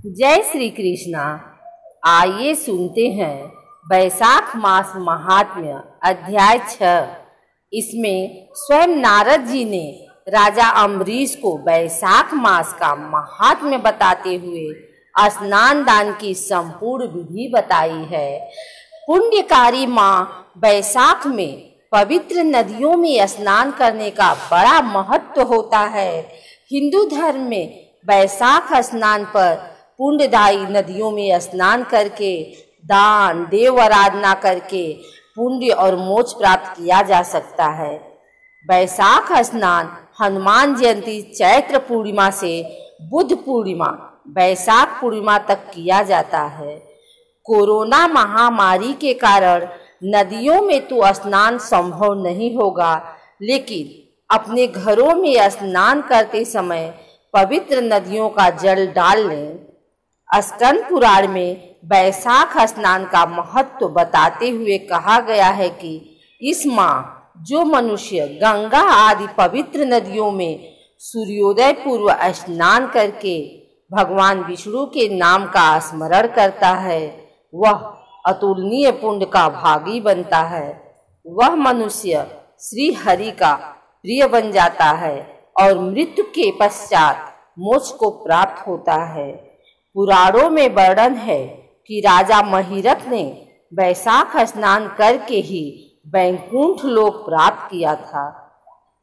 जय श्री कृष्णा। आइए सुनते हैं वैशाख मास महात्म्य अध्याय 6। इसमें स्वयं नारद जी ने राजा अम्बरीश को वैशाख मास का महात्म्य बताते हुए स्नान दान की संपूर्ण विधि बताई है। पुण्यकारी माँ वैशाख में पवित्र नदियों में स्नान करने का बड़ा महत्व होता है। हिंदू धर्म में वैशाख स्नान पर पुण्यदायी नदियों में स्नान करके दान देव आराधना करके पुण्य और मोक्ष प्राप्त किया जा सकता है। वैशाख स्नान हनुमान जयंती चैत्र पूर्णिमा से बुद्ध पूर्णिमा वैशाख पूर्णिमा तक किया जाता है। कोरोना महामारी के कारण नदियों में तो स्नान संभव नहीं होगा, लेकिन अपने घरों में स्नान करते समय पवित्र नदियों का जल डाल लें। स्कंद पुराण में वैशाख स्नान का महत्व बताते हुए कहा गया है कि इस माह जो मनुष्य गंगा आदि पवित्र नदियों में सूर्योदय पूर्व स्नान करके भगवान विष्णु के नाम का स्मरण करता है, वह अतुलनीय पुण्य का भागी बनता है। वह मनुष्य श्री हरि का प्रिय बन जाता है और मृत्यु के पश्चात मोक्ष को प्राप्त होता है। पुराणों में वर्णन है कि राजा महिरथ ने वैशाख स्नान करके ही वैकुंठ लोक प्राप्त किया था।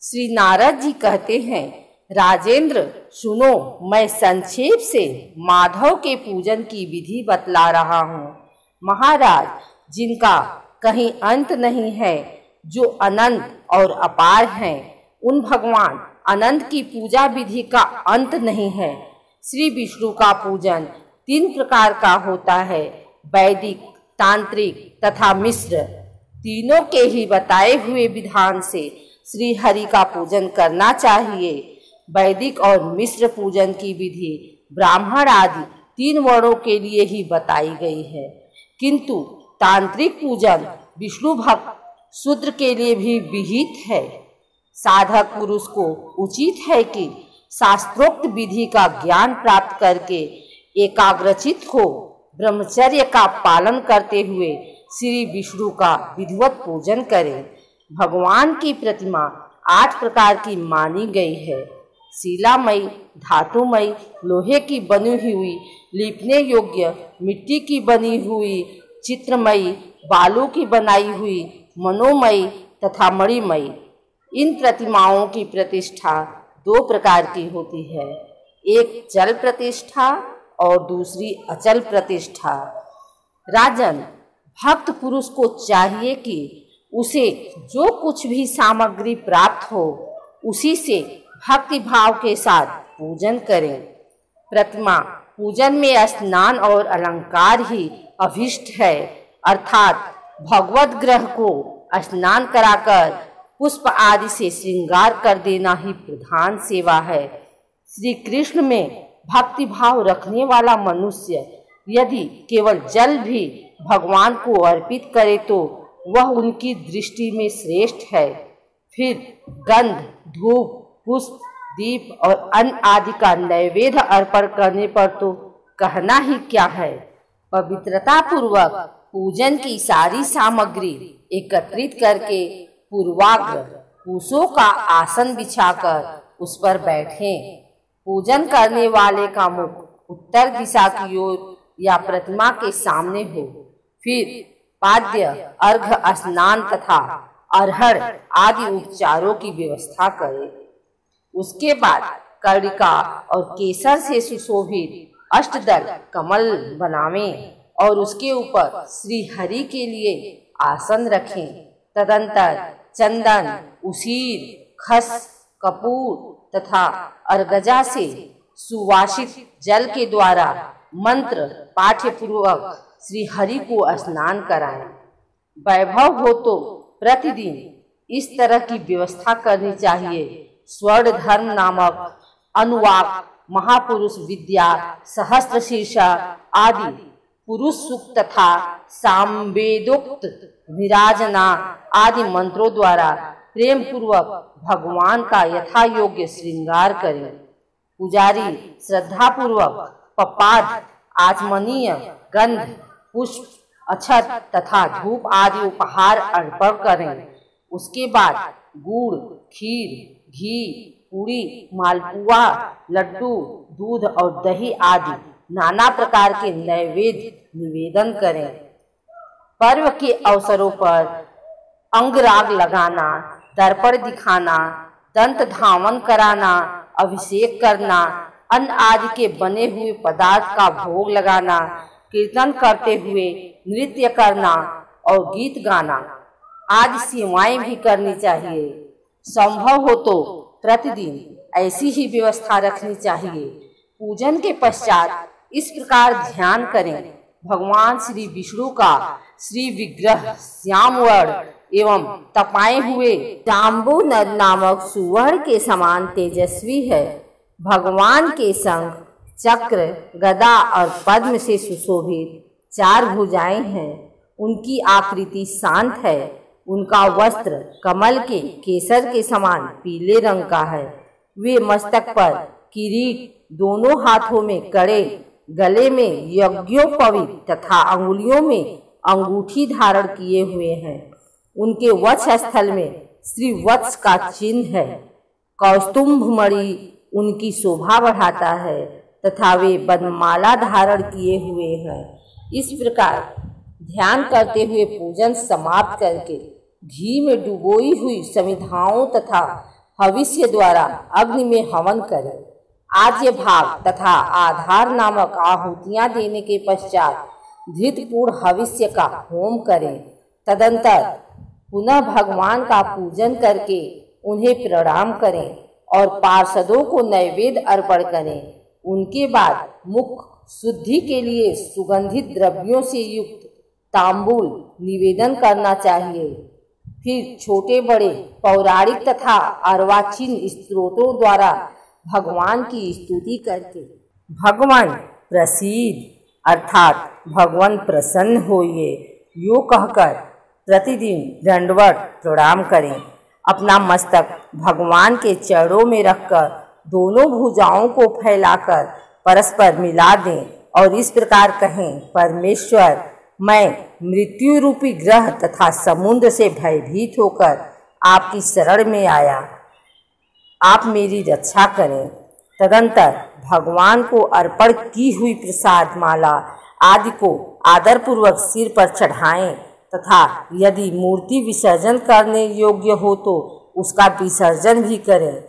श्री नारद जी कहते हैं, राजेंद्र सुनो, मैं संक्षेप से माधव के पूजन की विधि बतला रहा हूँ। महाराज, जिनका कहीं अंत नहीं है, जो अनंत और अपार हैं, उन भगवान अनंत की पूजा विधि का अंत नहीं है। श्री विष्णु का पूजन 3 प्रकार का होता है, वैदिक, तांत्रिक तथा मिश्र। तीनों के ही बताए हुए विधान से श्री हरि का पूजन करना चाहिए। वैदिक और मिश्र पूजन की विधि ब्राह्मण आदि 3 वर्णों के लिए ही बताई गई है, किंतु तांत्रिक पूजन विष्णु भक्त शूद्र के लिए भी विहित है। साधक पुरुष को उचित है कि शास्त्रोक्त विधि का ज्ञान प्राप्त करके एकाग्रचित हो ब्रह्मचर्य का पालन करते हुए श्री विष्णु का विधिवत पूजन करें। भगवान की प्रतिमा 8 प्रकार की मानी गई है। शिलामयी, धातुमयी, लोहे की बनी हुई, लीपने योग्य, मिट्टी की बनी हुई, चित्रमयी, बालू की बनाई हुई, मनोमयी तथा मणिमयी। इन प्रतिमाओं की प्रतिष्ठा 2 प्रकार की होती है, एक चल प्रतिष्ठा और दूसरी अचल प्रतिष्ठा। राजन, भक्त पुरुष को चाहिए कि उसे जो कुछ भी सामग्री प्राप्त हो उसी से भक्ति भाव के साथ पूजन करें। प्रतिमा पूजन में स्नान और अलंकार ही अभिष्ट है, अर्थात भगवत ग्रह को स्नान कराकर पुष्प आदि से श्रृंगार कर देना ही प्रधान सेवा है। श्री कृष्ण में भक्ति भाव रखने वाला मनुष्य यदि केवल जल भी भगवान को अर्पित करे तो वह उनकी दृष्टि में श्रेष्ठ है। फिर गंध, धूप, पुष्प, दीप और अन्न आदि का नैवेद्य अर्पण करने पर तो कहना ही क्या है। पवित्रता पूर्वक पूजन की सारी सामग्री एकत्रित करके पूर्वाग्र कुशों का आसन बिछाकर उस पर बैठें। पूजन करने वाले का मुख उत्तर दिशा की ओर या प्रतिमा के सामने हो। फिर पाद्य, अर्घ्य, स्नान तथा अर्हण आदि उपचारों की व्यवस्था करें। उसके बाद कर्णिका और केसर से सुशोभित अष्टदल कमल बनावें और उसके ऊपर श्री हरि के लिए आसन रखें। तदंतर चंदन, उसीर, खस, कपूर तथा अर्गजा से सुवासित जल के द्वारा मंत्र पाठ्य पूर्वक श्री हरि को स्नान कराएं। वैभव हो तो प्रतिदिन इस तरह की व्यवस्था करनी चाहिए। स्वर्ण धर्म नामक अनुवाक, महापुरुष विद्या, सहस्त्र शीर्षा आदि पुरुष सूक्त तथा सामवेदोक्त विराजना आदि मंत्रों द्वारा प्रेम पूर्वक भगवान का यथा योग्य श्रृंगार करें। पुजारी श्रद्धा पूर्वक पपाद आचमनीय गंध, पुष्प, अक्षत तथा धूप आदि उपहार अर्पण करें। उसके बाद गुड़, खीर, घी, पूरी, मालपुआ, लड्डू, दूध और दही आदि नाना प्रकार के नैवेद्य निवेदन करें। पर्व के अवसरों पर अंगराग लगाना, दर्पण दिखाना, दंत धावन कराना, अभिषेक करना, अन्न आदि के बने हुए पदार्थ का भोग लगाना, कीर्तन करते हुए नृत्य करना और गीत गाना आदि सेवाएं भी करनी चाहिए। संभव हो तो प्रतिदिन ऐसी ही व्यवस्था रखनी चाहिए। पूजन के पश्चात इस प्रकार ध्यान करें, भगवान श्री विष्णु का श्री विग्रह श्याम वर्ण एवं तपाए हुए जाम्बू नद नामक सुवर्ण के समान तेजस्वी है। भगवान के संग चक्र, गदा और पद्म से सुशोभित 4 भुजाएं हैं। उनकी आकृति शांत है। उनका वस्त्र कमल के केसर के समान पीले रंग का है। वे मस्तक पर किरीट, दोनों हाथों में कड़े, गले में यज्ञोपवीत तथा अंगुलियों में अंगूठी धारण किए हुए हैं। उनके वक्ष स्थल में श्री वत्स का चिन्ह है। कौस्तुभ मणि उनकी शोभा बढ़ाता है तथा वे बनमाला धारण किए हुए हैं। इस प्रकार ध्यान करते हुए पूजन समाप्त करके घी में डुबोई हुई समिधाओं तथा हविष्य द्वारा अग्नि में हवन करें। आज्य भाग तथा आधार नामक आहुतियां देने के पश्चात धृतपूर्ण हविष्य का होम करें। तदंतर पुनः भगवान का पूजन करके उन्हें प्रणाम करें और पार्षदों को नैवेद्य अर्पण करें। उनके बाद मुख शुद्धि के लिए सुगंधित द्रव्यों से युक्त तांबूल निवेदन करना चाहिए। फिर छोटे बड़े पौराणिक तथा अर्वाचीन स्त्रोतों द्वारा भगवान की स्तुति करके भगवान प्रसीद अर्थात भगवान प्रसन्न होइए यो कहकर प्रतिदिन दंडवत प्रणाम करें। अपना मस्तक भगवान के चरणों में रखकर दोनों भुजाओं को फैलाकर परस्पर मिला दें और इस प्रकार कहें, परमेश्वर, मैं मृत्यु रूपी ग्रह तथा समुद्र से भयभीत होकर आपकी शरण में आया, आप मेरी रक्षा करें। तदंतर भगवान को अर्पण की हुई प्रसाद माला आदि को आदरपूर्वक सिर पर चढ़ाएं तथा यदि मूर्ति विसर्जन करने योग्य हो तो उसका विसर्जन भी करें।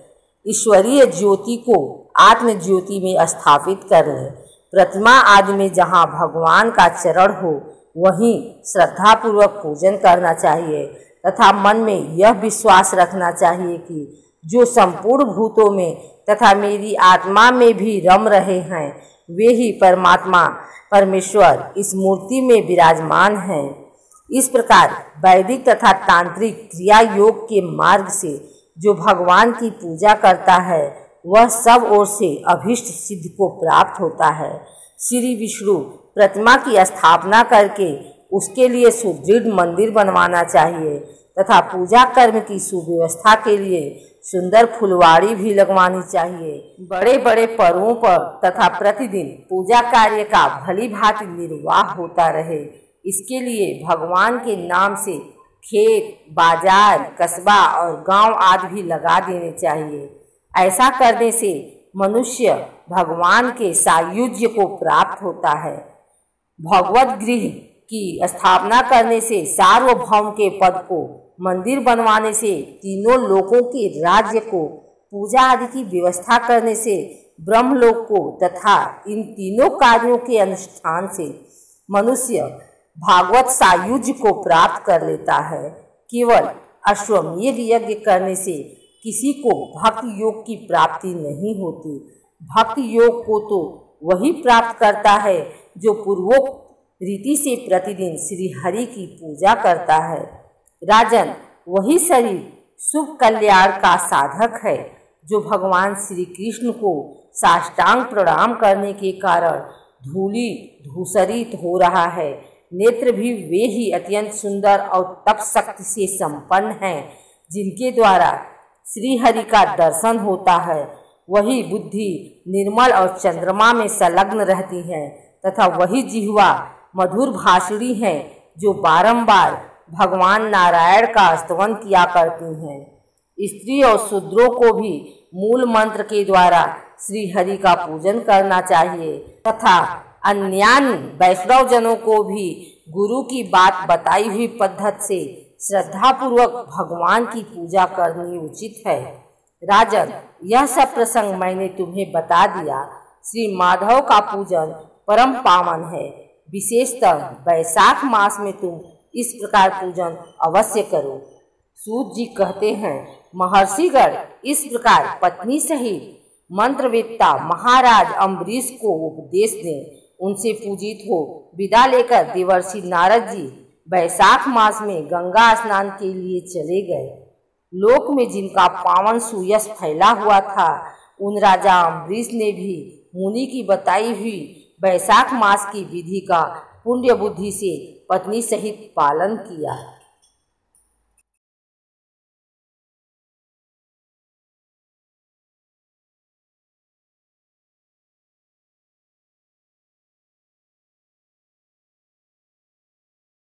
ईश्वरीय ज्योति को आत्म ज्योति में स्थापित कर लें। प्रतिमा आदि में जहाँ भगवान का चरण हो वहीं श्रद्धापूर्वक पूजन करना चाहिए तथा मन में यह विश्वास रखना चाहिए कि जो संपूर्ण भूतों में तथा मेरी आत्मा में भी रम रहे हैं वे ही परमात्मा परमेश्वर इस मूर्ति में विराजमान हैं। इस प्रकार वैदिक तथा तांत्रिक क्रिया योग के मार्ग से जो भगवान की पूजा करता है वह सब ओर से अभीष्ट सिद्ध को प्राप्त होता है। श्री विष्णु प्रतिमा की स्थापना करके उसके लिए सुदृढ़ मंदिर बनवाना चाहिए तथा पूजा कर्म की सुव्यवस्था के लिए सुंदर फुलवाड़ी भी लगवानी चाहिए। बड़े बड़े पर्वों पर तथा प्रतिदिन पूजा कार्य का भली भांति निर्वाह होता रहे, इसके लिए भगवान के नाम से खेत, बाजार, कस्बा और गांव आदि भी लगा देने चाहिए। ऐसा करने से मनुष्य भगवान के सायुज्य को प्राप्त होता है। भगवत गृह की स्थापना करने से सार्वभौम के पद को, मंदिर बनवाने से तीनों लोकों के राज्य को, पूजा आदि की व्यवस्था करने से ब्रह्मलोक को तथा इन तीनों कार्यों के अनुष्ठान से मनुष्य भागवत सायुज्य को प्राप्त कर लेता है। केवल अश्वमेध यज्ञ करने से किसी को भक्ति योग की प्राप्ति नहीं होती। भक्ति योग को तो वही प्राप्त करता है जो पूर्वोक्त रीति से प्रतिदिन श्री हरि की पूजा करता है। राजन, वही शरीर शुभ कल्याण का साधक है जो भगवान श्री कृष्ण को साष्टांग प्रणाम करने के कारण धूली धूसरित हो रहा है। नेत्र भी वे ही अत्यंत सुंदर और तप शक्ति से संपन्न हैं जिनके द्वारा श्री हरि का दर्शन होता है। वही बुद्धि निर्मल और चंद्रमा में संलग्न रहती है। तथा वही जिह्वा मधुर भाषिणी है जो बारंबार भगवान नारायण का स्तवन किया करती हैं। स्त्री और शूद्रों को भी मूल मंत्र के द्वारा श्री हरि का पूजन करना चाहिए तथा अन्यान्य वैष्णव जनों को भी गुरु की बात बताई हुई पद्धति से श्रद्धा पूर्वक भगवान की पूजा करनी उचित है। राजन, यह सब प्रसंग मैंने तुम्हें बता दिया। श्री माधव का पूजन परम पावन है। विशेषतः वैशाख मास में तुम इस प्रकार पूजन अवश्य करो। सूत जी कहते हैं, महर्षिगण इस प्रकार पत्नी सहित मंत्रवेत्ता महाराज अम्बरीश को उपदेश दें। उनसे पूजित हो विदा लेकर देवर्षि नारद जी वैशाख मास में गंगा स्नान के लिए चले गए। लोक में जिनका पावन सुयश फैला हुआ था, उन राजा अम्बरीश ने भी मुनि की बताई हुई वैशाख मास की विधि का पुण्य बुद्धि से पत्नी सहित पालन किया।